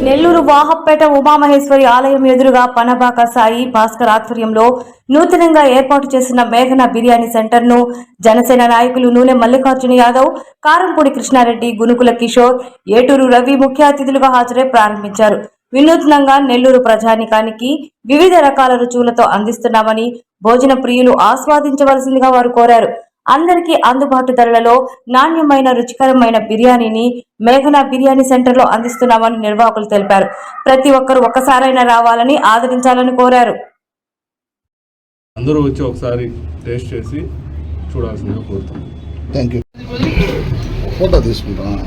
నెల్లూరు వాహప్పేట ఉమామహేశ్వరి ఆలయం ఎదురుగా పనబాక సాయి భాస్కర్ ఆధ్వర్యంలో నూతనంగా ఏర్పాటు చేసిన మేఘన బిర్యానీ సెంటర్ ను జనసేన నాయకులు నూనె మల్లికార్జున యాదవ్, కారంపూడి కృష్ణారెడ్డి, గునుకుల కిషోర్, ఏటూరు రవి ముఖ్య అతిథులుగా హాజరై ప్రారంభించారు. వినూత్నంగా నెల్లూరు ప్రజానికానికి వివిధ రకాల రుచులతో అందిస్తున్నామని భోజన ప్రియులు ఆస్వాదించవలసిందిగా వారు కోరారు. అందరికీ అందుబాటు ధరలలో నాణ్యమైన రుచికరమైన బిర్యానీని మేఘనా బిర్యానీ సెంటర్ లో అందిస్తున్నామని నిర్వాహకులు తెలిపారు. ప్రతి ఒక్కరూ ఒక్కసారైనా రావాలని ఆదరించాలని కోరారు. అందరూ వచ్చి ఒకసారి టేస్ట్ చేసి చూడాల్సిందిగా కోరుతున్నాం. థాంక్యూ. ఫోటో తీసుకుంటాం.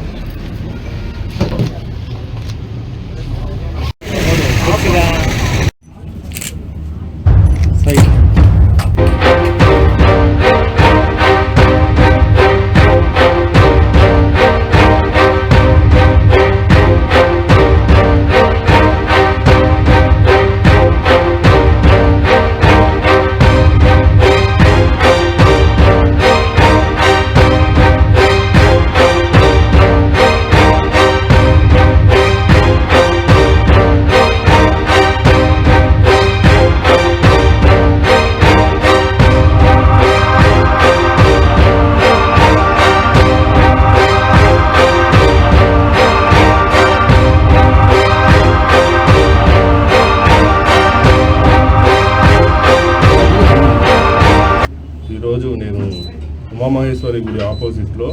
ఈరోజు నేను ఉమామహేశ్వరి గుడి ఆపోజిట్లో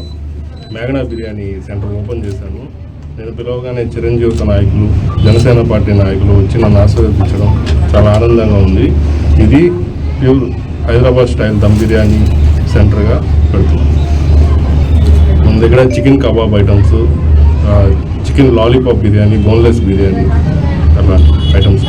మేఘనా బిర్యానీ సెంటర్ ఓపెన్ చేశాను. నేను పిలవగానే చిరంజీవి నాయకులు, జనసేన పార్టీ నాయకులు వచ్చి నన్ను ఆశీర్వదించడం చాలా ఆనందంగా ఉంది. ఇది ప్యూర్ హైదరాబాద్ స్టైల్ దమ్ బిర్యానీ సెంటర్గా పెడుతున్నాం. మన దగ్గర chicken kebab items, chicken lollipop biryani, boneless biryani అలా ఐటమ్స్